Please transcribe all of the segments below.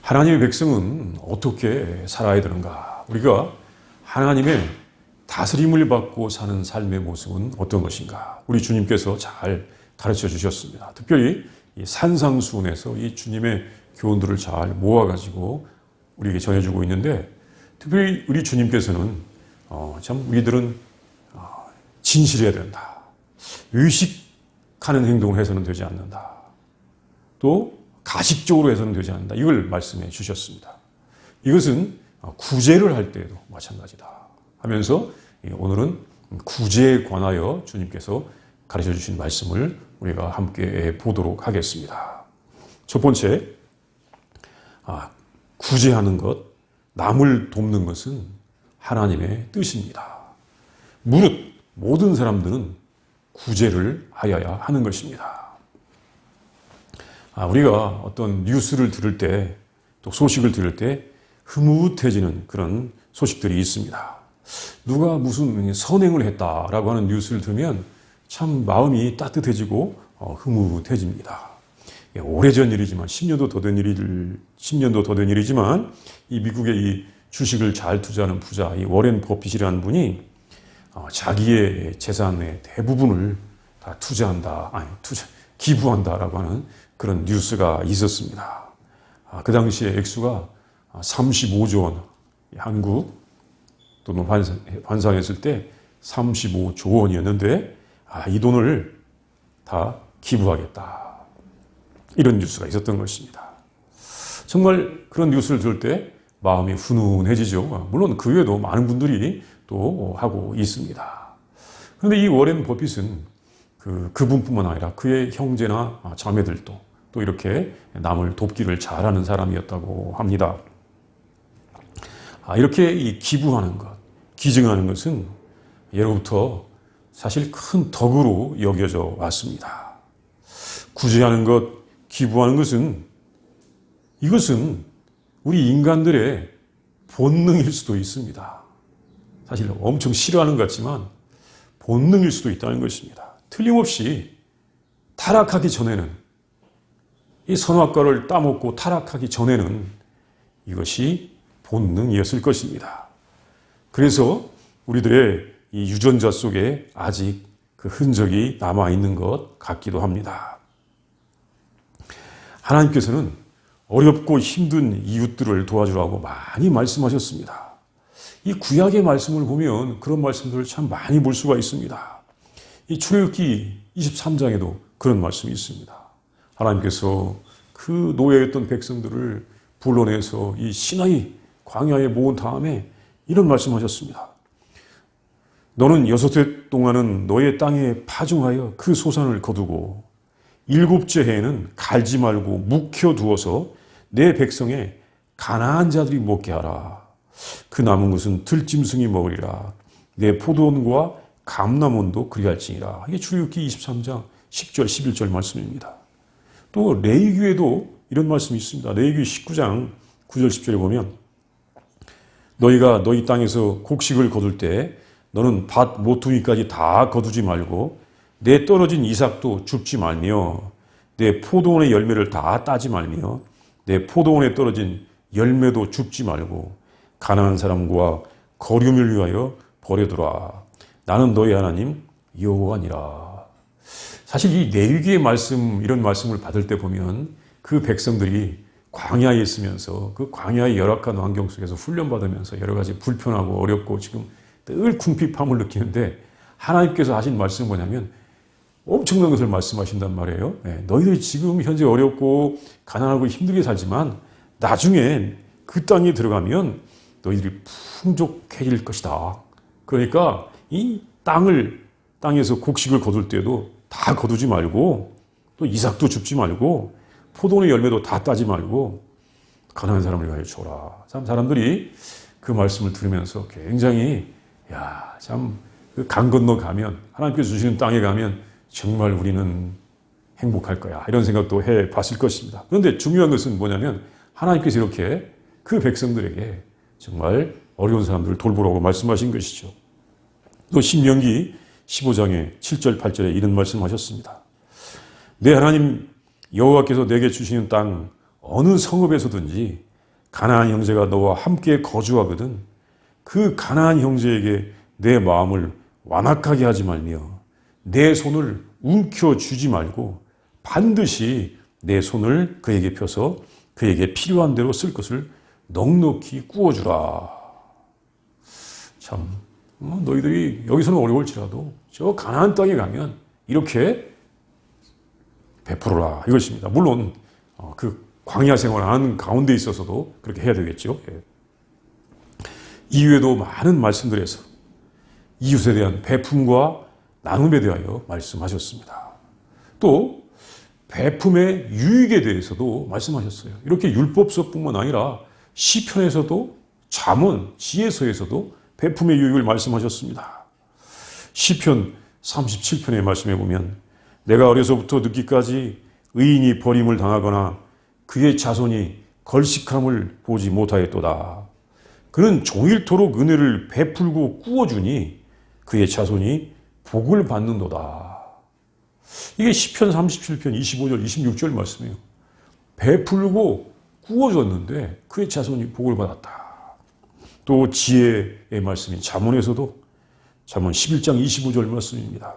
하나님의 백성은 어떻게 살아야 되는가? 우리가 하나님의 다스림을 받고 사는 삶의 모습은 어떤 것인가? 우리 주님께서 잘 가르쳐 주셨습니다. 특별히 이 산상수훈에서 이 주님의 교훈들을 잘 모아가지고 우리에게 전해주고 있는데, 특별히 우리 주님께서는 참 우리들은 진실해야 된다. 의식하는 행동을 해서는 되지 않는다. 또 가식적으로 해서는 되지 않는다. 이걸 말씀해 주셨습니다. 이것은 구제를 할 때에도 마찬가지다 하면서 오늘은 구제에 관하여 주님께서 가르쳐 주신 말씀을 우리가 함께 보도록 하겠습니다. 첫 번째, 구제하는 것, 남을 돕는 것은 하나님의 뜻입니다. 무릇 모든 사람들은 구제를 하여야 하는 것입니다. 우리가 어떤 뉴스를 들을 때, 또 소식을 들을 때 흐뭇해지는 그런 소식들이 있습니다. 누가 무슨 선행을 했다라고 하는 뉴스를 들으면 참 마음이 따뜻해지고 흐뭇해집니다. 오래전 일이지만 10년도 더 된 일이지만 이 미국의 이 주식을 잘 투자하는 부자, 이 워렌 버핏이라는 분이 자기의 재산의 대부분을 다 기부한다라고 하는 그런 뉴스가 있었습니다. 그 당시에 액수가 35조 원, 한국 돈으로 환산했을 때 35조 원이었는데, 이 돈을 다 기부하겠다. 이런 뉴스가 있었던 것입니다. 정말 그런 뉴스를 들을 때 마음이 훈훈해지죠. 물론 그 외에도 많은 분들이 또 하고 있습니다. 그런데 이 워렌 버핏은 그분뿐만 아니라 그의 형제나 자매들도 또 이렇게 남을 돕기를 잘하는 사람이었다고 합니다. 이렇게 이 기부하는 것, 기증하는 것은 예로부터 사실 큰 덕으로 여겨져 왔습니다. 구제하는 것, 기부하는 것은, 이것은 우리 인간들의 본능일 수도 있습니다. 사실 엄청 싫어하는 것 같지만 본능일 수도 있다는 것입니다. 틀림없이 타락하기 전에는, 이 선악과를 따먹고 타락하기 전에는 이것이 본능이었을 것입니다. 그래서 우리들의 이 유전자 속에 아직 그 흔적이 남아있는 것 같기도 합니다. 하나님께서는 어렵고 힘든 이웃들을 도와주라고 많이 말씀하셨습니다. 이 구약의 말씀을 보면 그런 말씀들을 참 많이 볼 수가 있습니다. 이 출애굽기 23장에도 그런 말씀이 있습니다. 하나님께서 그 노예였던 백성들을 불러내서 이 시나이 광야에 모은 다음에 이런 말씀하셨습니다. 너는 6해 동안은 너의 땅에 파종하여 그 소산을 거두고 7째 해에는 갈지 말고 묵혀두어서 내 백성의 가나안 자들이 먹게 하라. 그 남은 것은 들짐승이 먹으리라. 내 포도원과 감람원도 그리할지니라. 이게 출애굽기 23장 10절 11절 말씀입니다. 또 레위기에도 이런 말씀이 있습니다. 레위기 19장 9절 10절에 보면 너희가 너희 땅에서 곡식을 거둘 때 너는 밭 모퉁이까지 다 거두지 말고 내 떨어진 이삭도 줍지 말며 내 포도원의 열매를 다 따지 말며 내 포도원에 떨어진 열매도 줍지 말고 가난한 사람과 거류를 위하여 버려두라. 나는 너희 하나님 여호와니라. 사실 이 레위기의 말씀, 이런 말씀을 받을 때 보면 그 백성들이 광야에 있으면서 그 광야의 열악한 환경 속에서 훈련받으면서 여러 가지 불편하고 어렵고 지금 늘 궁핍함을 느끼는데, 하나님께서 하신 말씀은 뭐냐면 엄청난 것을 말씀하신단 말이에요. 너희들이 지금 현재 어렵고 가난하고 힘들게 살지만 나중에 그 땅에 들어가면 너희들이 풍족해질 것이다. 그러니까 이 땅에서 곡식을 거둘 때도 다 거두지 말고 또 이삭도 줍지 말고 포도원의 열매도 다 따지 말고 가난한 사람을 위하여 줘라. 참 사람들이 그 말씀을 들으면서 굉장히 참 그 강 건너 가면, 하나님께서 주시는 땅에 가면 정말 우리는 행복할 거야, 이런 생각도 해 봤을 것입니다. 그런데 중요한 것은 뭐냐면 하나님께서 이렇게 그 백성들에게 정말 어려운 사람들을 돌보라고 말씀하신 것이죠. 또 신명기 15장의 7절 8절에 이런 말씀하셨습니다. 내 하나님 여호와께서 내게 주시는 땅 어느 성읍에서든지 가나안 형제가 너와 함께 거주하거든 그 가나안 형제에게 내 마음을 완악하게 하지 말며 내 손을 움켜쥐지 말고 반드시 내 손을 그에게 펴서 그에게 필요한 대로 쓸 것을 넉넉히 구워주라. 참 너희들이 여기서는 어려울지라도 저 가나안 땅에 가면 이렇게 베풀어라 이것입니다. 물론 그 광야 생활하는 가운데 있어서도 그렇게 해야 되겠죠. 이후에도 많은 말씀들에서 이웃에 대한 베품과 나눔에 대하여 말씀하셨습니다. 또 베품의 유익에 대해서도 말씀하셨어요. 이렇게 율법서뿐만 아니라 시편에서도 잠언, 지혜서에서도 베품의 유익을 말씀하셨습니다. 시편 37편의 말씀에 보면 내가 어려서부터 늙기까지 의인이 버림을 당하거나 그의 자손이 걸식함을 보지 못하였도다. 그는 종일토록 은혜를 베풀고 꾸어주니 그의 자손이 복을 받는도다. 이게 시편 37편 25절 26절 말씀이에요. 베풀고 꾸어줬는데 그의 자손이 복을 받았다. 또 지혜의 말씀인 잠언에서도 잠언 11장 25절 말씀입니다.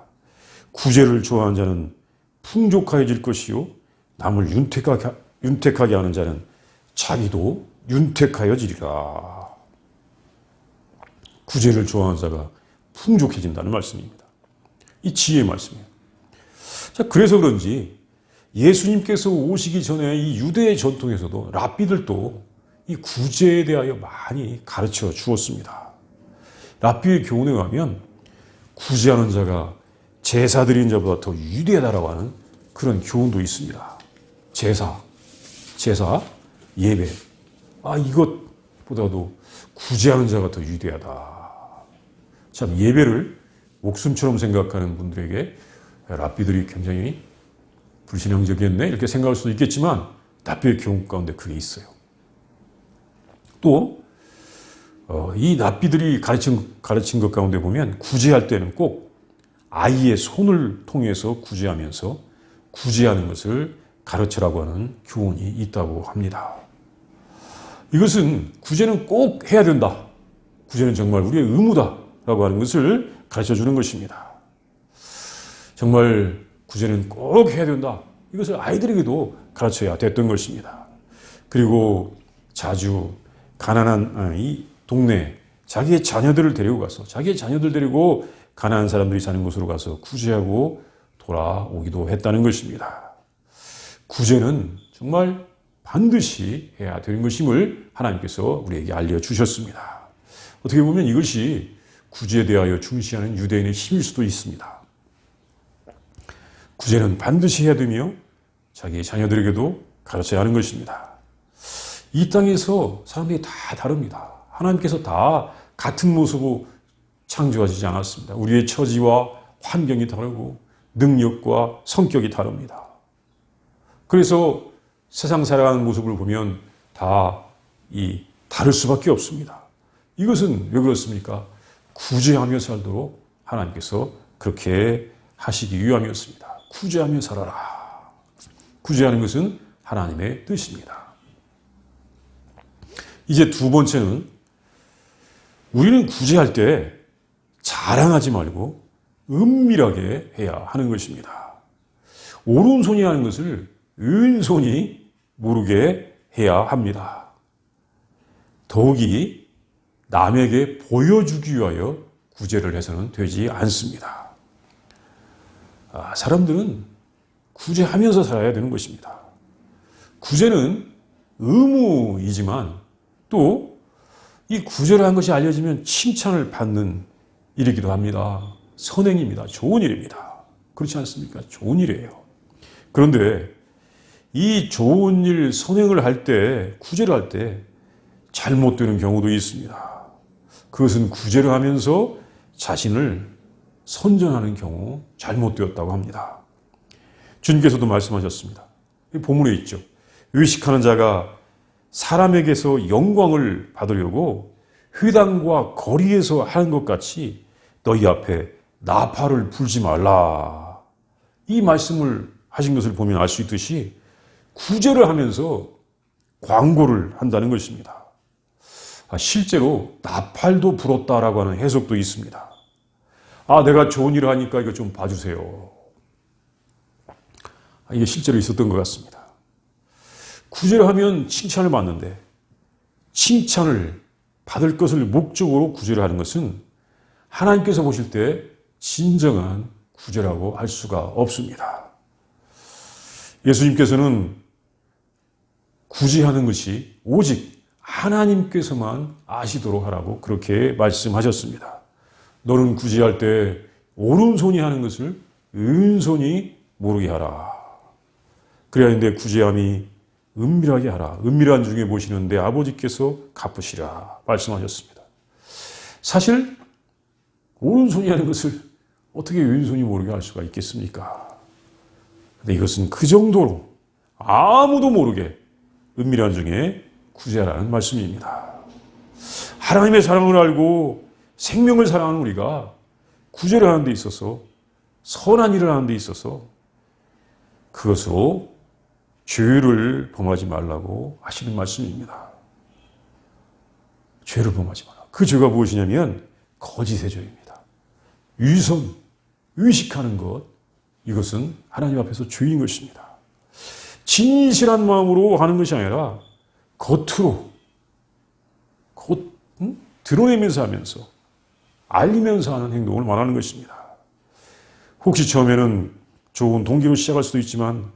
구제를 좋아하는 자는 풍족하여질 것이요 남을 윤택하게 하는 자는 자기도 윤택하여지리라. 구제를 좋아하는 자가 풍족해진다는 말씀입니다. 이 지혜의 말씀이에요. 자, 그래서 그런지 예수님께서 오시기 전에 이 유대의 전통에서도 랍비들도 이 구제에 대하여 많이 가르쳐 주었습니다. 랍비의 교훈에 가면 구제하는 자가 제사 드리는 자보다 더 위대하다라고 하는 그런 교훈도 있습니다. 제사, 예배. 이것보다도 구제하는 자가 더 위대하다. 참 예배를 목숨처럼 생각하는 분들에게 랍비들이 굉장히 불신앙적이었네 이렇게 생각할 수도 있겠지만 랍비의 교훈 가운데 그게 있어요. 또 이 랍비들이 가르친 것 가운데 보면 구제할 때는 꼭 아이의 손을 통해서 구제하면서 구제하는 것을 가르치라고 하는 교훈이 있다고 합니다. 이것은 구제는 꼭 해야 된다. 구제는 정말 우리의 의무다라고 하는 것을 가르쳐 주는 것입니다. 정말 구제는 꼭 해야 된다. 이것을 아이들에게도 가르쳐야 됐던 것입니다. 그리고 자주 가난한 이 동네 자기의 자녀들을 데리고 가서 자기의 자녀들 데리고 가난한 사람들이 사는 곳으로 가서 구제하고 돌아오기도 했다는 것입니다. 구제는 정말 반드시 해야 되는 것임을 하나님께서 우리에게 알려주셨습니다. 어떻게 보면 이것이 구제에 대하여 중시하는 유대인의 힘일 수도 있습니다. 구제는 반드시 해야 되며 자기의 자녀들에게도 가르쳐야 하는 것입니다. 이 땅에서 사람들이 다 다릅니다. 하나님께서 다 같은 모습으로 창조하시지 않았습니다. 우리의 처지와 환경이 다르고 능력과 성격이 다릅니다. 그래서 세상 살아가는 모습을 보면 다 다를 수밖에 없습니다. 이것은 왜 그렇습니까? 구제하며 살도록 하나님께서 그렇게 하시기 위함이었습니다. 구제하며 살아라. 구제하는 것은 하나님의 뜻입니다. 이제 두 번째는 우리는 구제할 때 자랑하지 말고 은밀하게 해야 하는 것입니다. 오른손이 하는 것을 왼손이 모르게 해야 합니다. 더욱이 남에게 보여주기 위하여 구제를 해서는 되지 않습니다. 사람들은 구제하면서 살아야 되는 것입니다. 구제는 의무이지만 또 이 구제를 한 것이 알려지면 칭찬을 받는 일이기도 합니다. 선행입니다. 좋은 일입니다. 그렇지 않습니까? 좋은 일이에요. 그런데 이 좋은 일 선행을 할 때, 구제를 할 때 잘못되는 경우도 있습니다. 그것은 구제를 하면서 자신을 선전하는 경우 잘못되었다고 합니다. 주님께서도 말씀하셨습니다. 본문에 있죠. 의식하는 자가 사람에게서 영광을 받으려고 회당과 거리에서 하는 것 같이 너희 앞에 나팔을 불지 말라. 이 말씀을 하신 것을 보면 알 수 있듯이 구제를 하면서 광고를 한다는 것입니다. 실제로 나팔도 불었다라고 하는 해석도 있습니다. 내가 좋은 일을 하니까 이거 좀 봐주세요. 이게 실제로 있었던 것 같습니다. 구제를 하면 칭찬을 받는데 칭찬을 받을 것을 목적으로 구제를 하는 것은 하나님께서 보실 때 진정한 구제라고 할 수가 없습니다. 예수님께서는 구제하는 것이 오직 하나님께서만 아시도록 하라고 그렇게 말씀하셨습니다. 너는 구제할 때 오른손이 하는 것을 왼손이 모르게 하라. 그래야 하는데 구제함이 은밀하게 하라. 은밀한 중에 보시는 내 아버지께서 갚으시라 말씀하셨습니다. 사실 오른손이 하는 것을 어떻게 왼손이 모르게 할 수가 있겠습니까? 근데 이것은 그 정도로 아무도 모르게 은밀한 중에 구제하라는 말씀입니다. 하나님의 사랑을 알고 생명을 사랑하는 우리가 구제를 하는 데 있어서 선한 일을 하는 데 있어서 그것으로 죄를 범하지 말라고 하시는 말씀입니다. 죄를 범하지 마라. 그 죄가 무엇이냐면 거짓의 죄입니다. 위선, 의식하는 것, 이것은 하나님 앞에서 죄인 것입니다. 진실한 마음으로 하는 것이 아니라 겉으로 드러내면서 하면서 알리면서 하는 행동을 말하는 것입니다. 혹시 처음에는 좋은 동기로 시작할 수도 있지만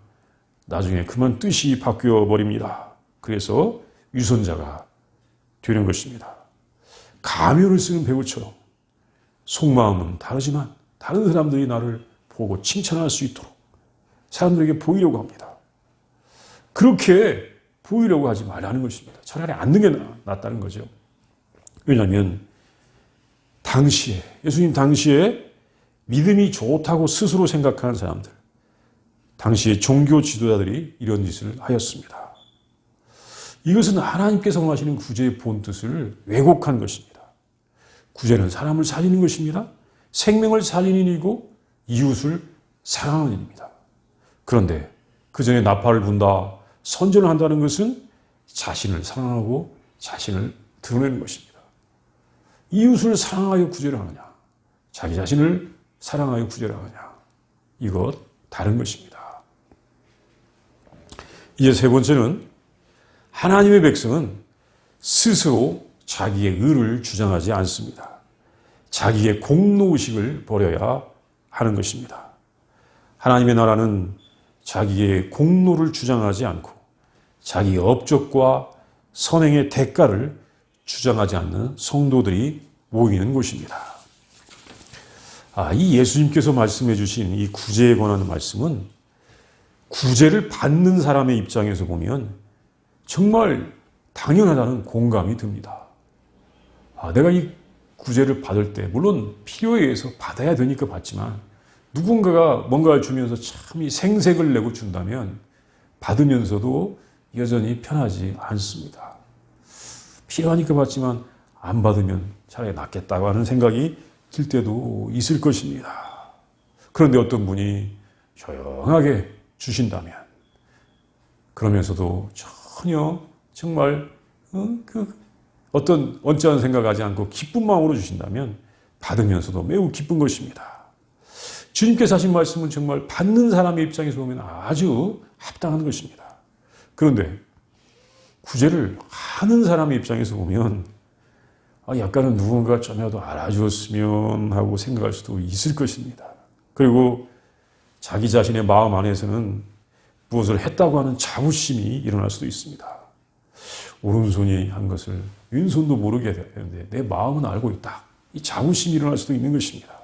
나중에 그만 뜻이 바뀌어 버립니다. 그래서 위선자가 되는 것입니다. 가면을 쓰는 배우처럼 속마음은 다르지만 다른 사람들이 나를 보고 칭찬할 수 있도록 사람들에게 보이려고 합니다. 그렇게 보이려고 하지 말라는 것입니다. 차라리 않는 게 낫다는 거죠. 왜냐하면 당시에 예수님 당시에 믿음이 좋다고 스스로 생각하는 사람들, 당시의 종교 지도자들이 이런 짓을 하였습니다. 이것은 하나님께서 원하시는 구제의 본뜻을 왜곡한 것입니다. 구제는 사람을 살리는 것입니다. 생명을 살리는 일이고 이웃을 사랑하는 일입니다. 그런데 그 전에 나팔을 분다, 선전을 한다는 것은 자신을 사랑하고 자신을 드러내는 것입니다. 이웃을 사랑하여 구제를 하느냐, 자기 자신을 사랑하여 구제를 하느냐, 이것 다른 것입니다. 이제 세 번째는 하나님의 백성은 스스로 자기의 의를 주장하지 않습니다. 자기의 공로의식을 버려야 하는 것입니다. 하나님의 나라는 자기의 공로를 주장하지 않고 자기의 업적과 선행의 대가를 주장하지 않는 성도들이 모이는 곳입니다. 이 예수님께서 말씀해 주신 이 구제에 관한 말씀은 구제를 받는 사람의 입장에서 보면 정말 당연하다는 공감이 듭니다. 내가 이 구제를 받을 때 물론 필요에 의해서 받아야 되니까 받지만 누군가가 뭔가를 주면서 참 이 생색을 내고 준다면 받으면서도 여전히 편하지 않습니다. 필요하니까 받지만 안 받으면 차라리 낫겠다고 하는 생각이 들 때도 있을 것입니다. 그런데 어떤 분이 조용하게 주신다면 그러면서도 전혀 정말 어떤 언짢은 생각하지 않고 기쁜 마음으로 주신다면 받으면서도 매우 기쁜 것입니다. 주님께서 하신 말씀은 정말 받는 사람의 입장에서 보면 아주 합당한 것입니다. 그런데 구제를 하는 사람의 입장에서 보면 약간은 누군가 좀이라도 알아주었으면 하고 생각할 수도 있을 것입니다. 그리고 자기 자신의 마음 안에서는 무엇을 했다고 하는 자부심이 일어날 수도 있습니다. 오른손이 한 것을 왼손도 모르게 되는데 내 마음은 알고 있다. 이 자부심이 일어날 수도 있는 것입니다.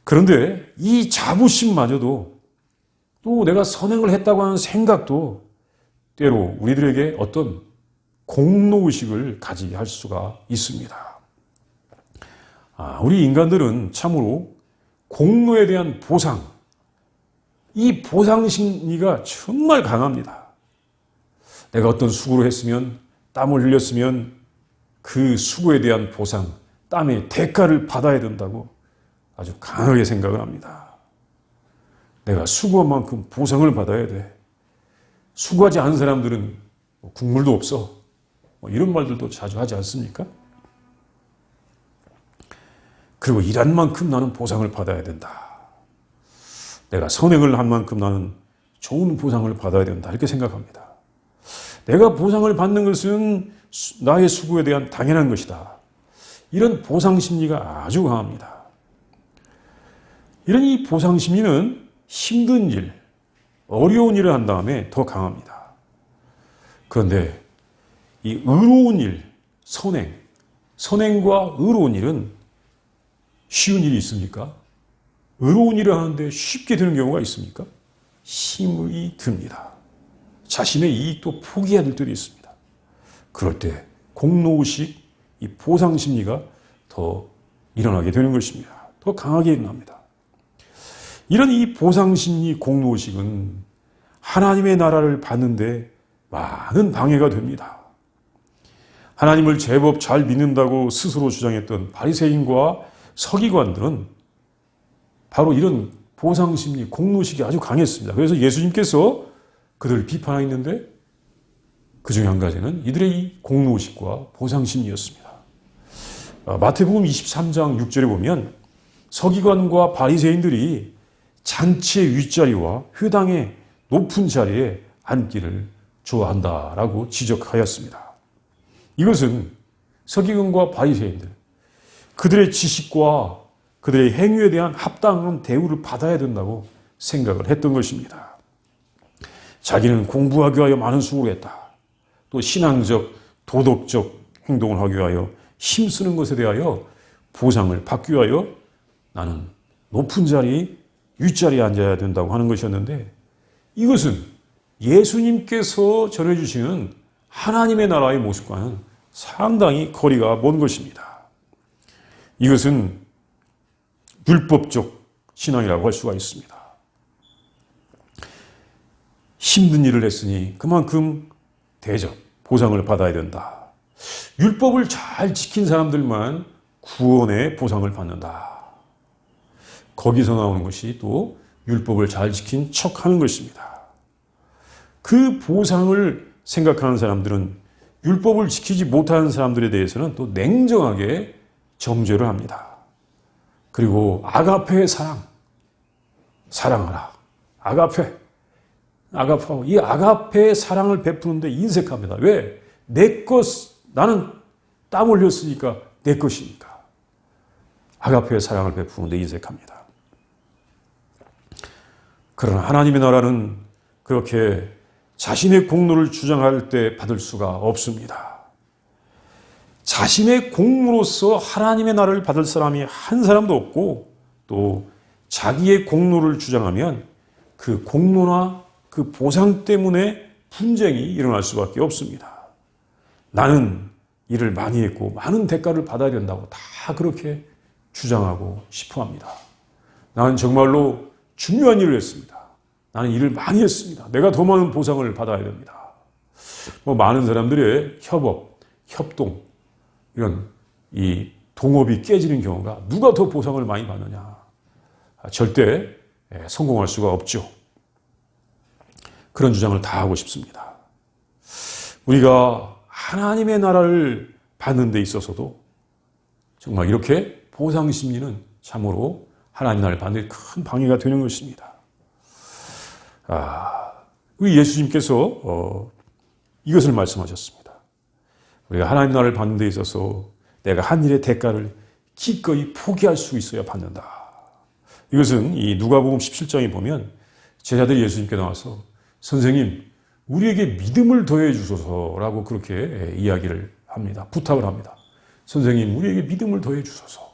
그런데 이 자부심마저도 또 내가 선행을 했다고 하는 생각도 때로 우리들에게 어떤 공로의식을 가지게 할 수가 있습니다. 우리 인간들은 참으로 공로에 대한 보상, 이 보상 심리가 정말 강합니다. 내가 어떤 수고를 했으면, 땀을 흘렸으면 그 수고에 대한 보상, 땀의 대가를 받아야 된다고 아주 강하게 생각을 합니다. 내가 수고한 만큼 보상을 받아야 돼. 수고하지 않은 사람들은 국물도 없어. 이런 말들도 자주 하지 않습니까? 그리고 일한 만큼 나는 보상을 받아야 된다. 내가 선행을 한 만큼 나는 좋은 보상을 받아야 된다. 이렇게 생각합니다. 내가 보상을 받는 것은 나의 수고에 대한 당연한 것이다. 이런 보상 심리가 아주 강합니다. 이런 이 보상 심리는 힘든 일, 어려운 일을 한 다음에 더 강합니다. 그런데 이 의로운 일, 선행과 의로운 일은 쉬운 일이 있습니까? 의로운 일을 하는데 쉽게 되는 경우가 있습니까? 힘이 듭니다. 자신의 이익도 포기해야 될 때도 있습니다. 그럴 때 공로의식, 이 보상 심리가 더 일어나게 되는 것입니다. 더 강하게 일어납니다. 이런 이 보상 심리, 공로의식은 하나님의 나라를 받는데 많은 방해가 됩니다. 하나님을 제법 잘 믿는다고 스스로 주장했던 바리새인과 서기관들은 바로 이런 보상 심리, 공로의식이 아주 강했습니다. 그래서 예수님께서 그들을 비판하였는데 그 중에 한 가지는 이들의 이 공로의식과 보상 심리였습니다. 마태복음 23장 6절에 보면 서기관과 바리새인들이 잔치의 윗자리와 회당의 높은 자리에 앉기를 좋아한다라고 지적하였습니다. 이것은 서기관과 바리새인들, 그들의 지식과 그들의 행위에 대한 합당한 대우를 받아야 된다고 생각을 했던 것입니다. 자기는 공부하기 위하여 많은 수고를 했다. 또 신앙적, 도덕적 행동을 하기 위하여 힘쓰는 것에 대하여 보상을 받기 위하여 나는 높은 자리, 윗자리에 앉아야 된다고 하는 것이었는데 이것은 예수님께서 전해주시는 하나님의 나라의 모습과는 상당히 거리가 먼 것입니다. 이것은 율법적 신앙이라고 할 수가 있습니다. 힘든 일을 했으니 그만큼 대접, 보상을 받아야 된다. 율법을 잘 지킨 사람들만 구원의 보상을 받는다. 거기서 나오는 것이 또 율법을 잘 지킨 척하는 것입니다. 그 보상을 생각하는 사람들은 율법을 지키지 못하는 사람들에 대해서는 또 냉정하게 정죄를 합니다. 그리고 아가페의 사랑하라. 아가페. 이 아가페의 사랑을 베푸는데 인색합니다. 왜? 나는 땀 흘렸으니까 내 것이니까. 아가페의 사랑을 베푸는데 인색합니다. 그러나 하나님의 나라는 그렇게 자신의 공로를 주장할 때 받을 수가 없습니다. 자신의 공로로서 하나님의 나라를 받을 사람이 한 사람도 없고 또 자기의 공로를 주장하면 그 공로나 그 보상 때문에 분쟁이 일어날 수밖에 없습니다. 나는 일을 많이 했고 많은 대가를 받아야 된다고 다 그렇게 주장하고 싶어 합니다. 나는 정말로 중요한 일을 했습니다. 나는 일을 많이 했습니다. 내가 더 많은 보상을 받아야 됩니다. 많은 사람들의 협동, 이런 이 동업이 깨지는 경우가 누가 더 보상을 많이 받느냐. 절대 성공할 수가 없죠. 그런 주장을 다 하고 싶습니다. 우리가 하나님의 나라를 받는 데 있어서도 정말 이렇게 보상 심리는 참으로 하나님 나라를 받는 데 큰 방해가 되는 것입니다. 우리 예수님께서 이것을 말씀하셨습니다. 우리가 하나님 나라를 받는 데 있어서 내가 한 일의 대가를 기꺼이 포기할 수 있어야 받는다. 이것은 이 누가복음 17장에 보면 제자들이 예수님께 나와서 선생님, 우리에게 믿음을 더해 주소서라고 그렇게 이야기를 합니다. 부탁을 합니다. 선생님, 우리에게 믿음을 더해 주소서.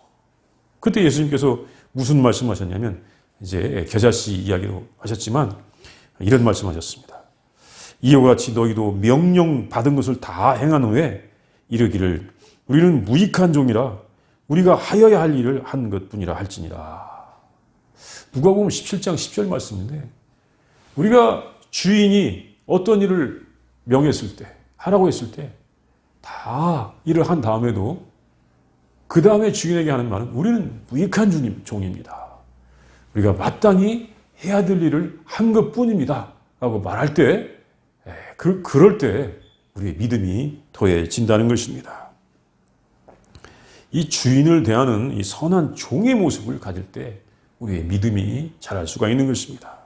그때 예수님께서 무슨 말씀하셨냐면 이제 겨자씨 이야기로 하셨지만 이런 말씀하셨습니다. 이와 같이 너희도 명령 받은 것을 다 행한 후에 이르기를 우리는 무익한 종이라 우리가 하여야 할 일을 한 것뿐이라 할지니라. 누가복음 17장 10절 말씀인데 우리가 주인이 어떤 일을 명했을 때, 하라고 했을 때 다 일을 한 다음에도 그 다음에 주인에게 하는 말은 우리는 무익한 종입니다. 우리가 마땅히 해야 될 일을 한 것뿐입니다. 라고 말할 때 그럴 때 우리의 믿음이 더해진다는 것입니다. 이 주인을 대하는 이 선한 종의 모습을 가질 때 우리의 믿음이 자랄 수가 있는 것입니다.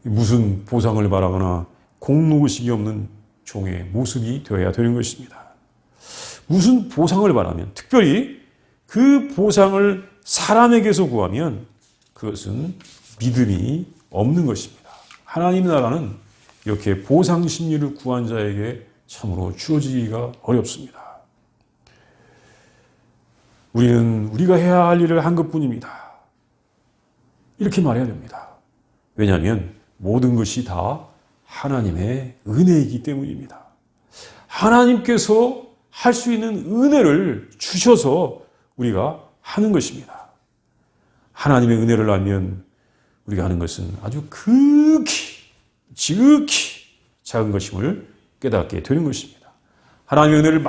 무슨 보상을 바라거나 공로의식이 없는 종의 모습이 되어야 되는 것입니다. 무슨 보상을 바라면, 특별히 그 보상을 사람에게서 구하면 그것은 믿음이 없는 것입니다. 하나님의 나라는 이렇게 보상 심리를 구한 자에게 참으로 주어지기가 어렵습니다. 우리는 우리가 해야 할 일을 한 것뿐입니다. 이렇게 말해야 됩니다. 왜냐하면 모든 것이 다 하나님의 은혜이기 때문입니다. 하나님께서 할 수 있는 은혜를 주셔서 우리가 하는 것입니다. 하나님의 은혜를 알면 우리가 하는 것은 아주 지극히 작은 것임을 깨닫게 되는 것입니다. 하나님의 은혜를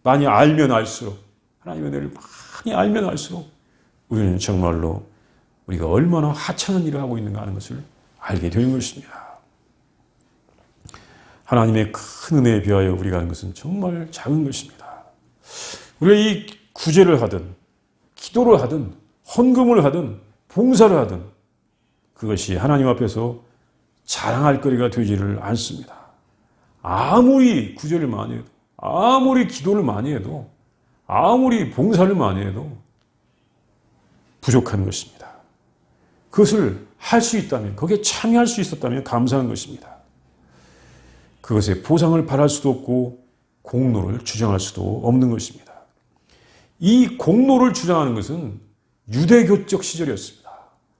많이 알면 알수록, 하나님의 은혜를 많이 알면 알수록 우리는 정말로 우리가 얼마나 하찮은 일을 하고 있는가 하는 것을 알게 되는 것입니다. 하나님의 큰 은혜에 비하여 우리가 하는 것은 정말 작은 것입니다. 우리가 이 구제를 하든, 기도를 하든, 헌금을 하든, 봉사를 하든 그것이 하나님 앞에서 자랑할 거리가 되지를 않습니다. 아무리 구제를 많이 해도, 아무리 기도를 많이 해도, 아무리 봉사를 많이 해도 부족한 것입니다. 그것을 할 수 있다면, 거기에 참여할 수 있었다면 감사한 것입니다. 그것에 보상을 바랄 수도 없고 공로를 주장할 수도 없는 것입니다. 이 공로를 주장하는 것은 유대교적 시절이었습니다.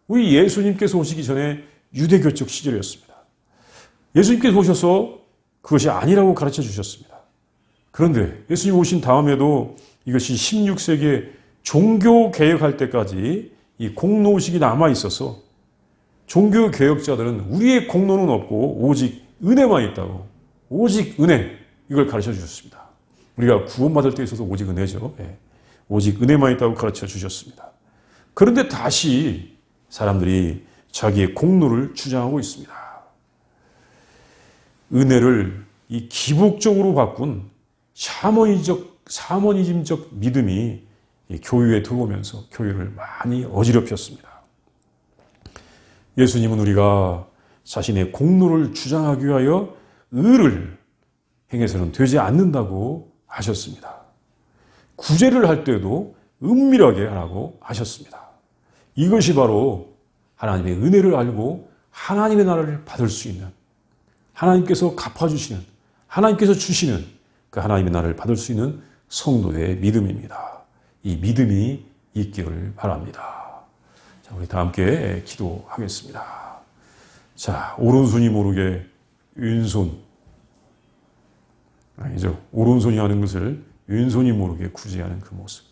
우리 예수님께서 오시기 전에 유대교적 시절이었습니다. 예수님께서 오셔서 그것이 아니라고 가르쳐 주셨습니다. 그런데 예수님 오신 다음에도 이것이 16세기에 종교개혁할 때까지 이 공로의식이 남아 있어서 종교개혁자들은 우리의 공로는 없고 오직 은혜만 있다고, 오직 은혜, 이걸 가르쳐 주셨습니다. 우리가 구원받을 때 있어서 오직 은혜죠. 오직 은혜만 있다고 가르쳐 주셨습니다. 그런데 다시 사람들이 자기의 공로를 주장하고 있습니다. 은혜를 이 기복적으로 바꾼 샤머니즘적 믿음이 교회에 들어오면서 교회를 많이 어지럽혔습니다. 예수님은 우리가 자신의 공로를 주장하기 위하여 의를 행해서는 되지 않는다고 하셨습니다. 구제를 할 때도 은밀하게 하라고 하셨습니다. 이것이 바로 하나님의 은혜를 알고 하나님의 나라를 받을 수 있는, 하나님께서 갚아주시는, 하나님께서 주시는 그 하나님의 나라를 받을 수 있는 성도의 믿음입니다. 이 믿음이 있기를 바랍니다. 자, 우리 다 함께 기도하겠습니다. 자, 오른손이 모르게 왼손, 아니죠. 오른손이 하는 것을 왼손이 모르게 구제하는 그 모습.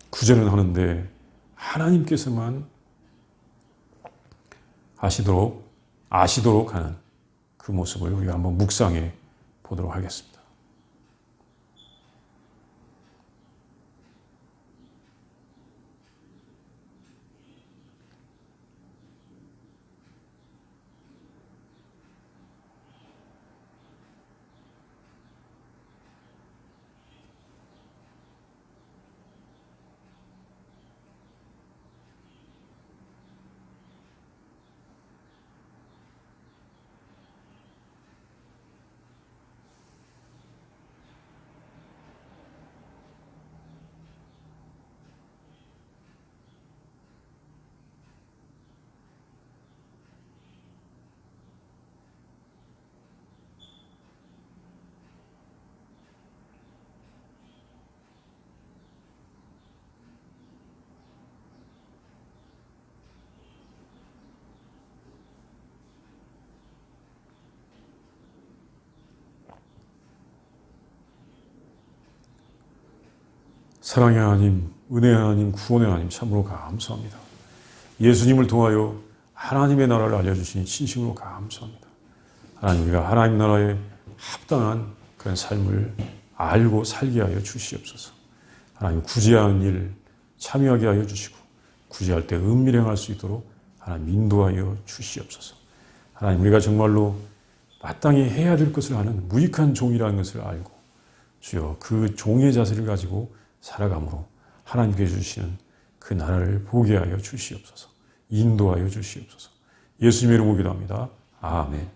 구제는 하는데 하나님께서만 아시도록 하는 그 모습을 우리가 한번 묵상해 보도록 하겠습니다. 사랑의 하나님, 은혜의 하나님, 구원의 하나님 참으로 감사합니다. 예수님을 통하여 하나님의 나라를 알려주시니 진심으로 감사합니다. 하나님, 우리가 하나님 나라에 합당한 그런 삶을 알고 살게 하여 주시옵소서. 하나님, 구제하는 일 참여하게 하여 주시고 구제할 때 은밀히 행할 수 있도록 하나님 인도하여 주시옵소서. 하나님, 우리가 정말로 마땅히 해야 될 것을 하는 무익한 종이라는 것을 알고 주여 그 종의 자세를 가지고 살아감으로 하나님께서 주시는 그 나라를 보게 하여 주시옵소서. 인도하여 주시옵소서. 예수님의 이름으로 기도합니다. 아멘.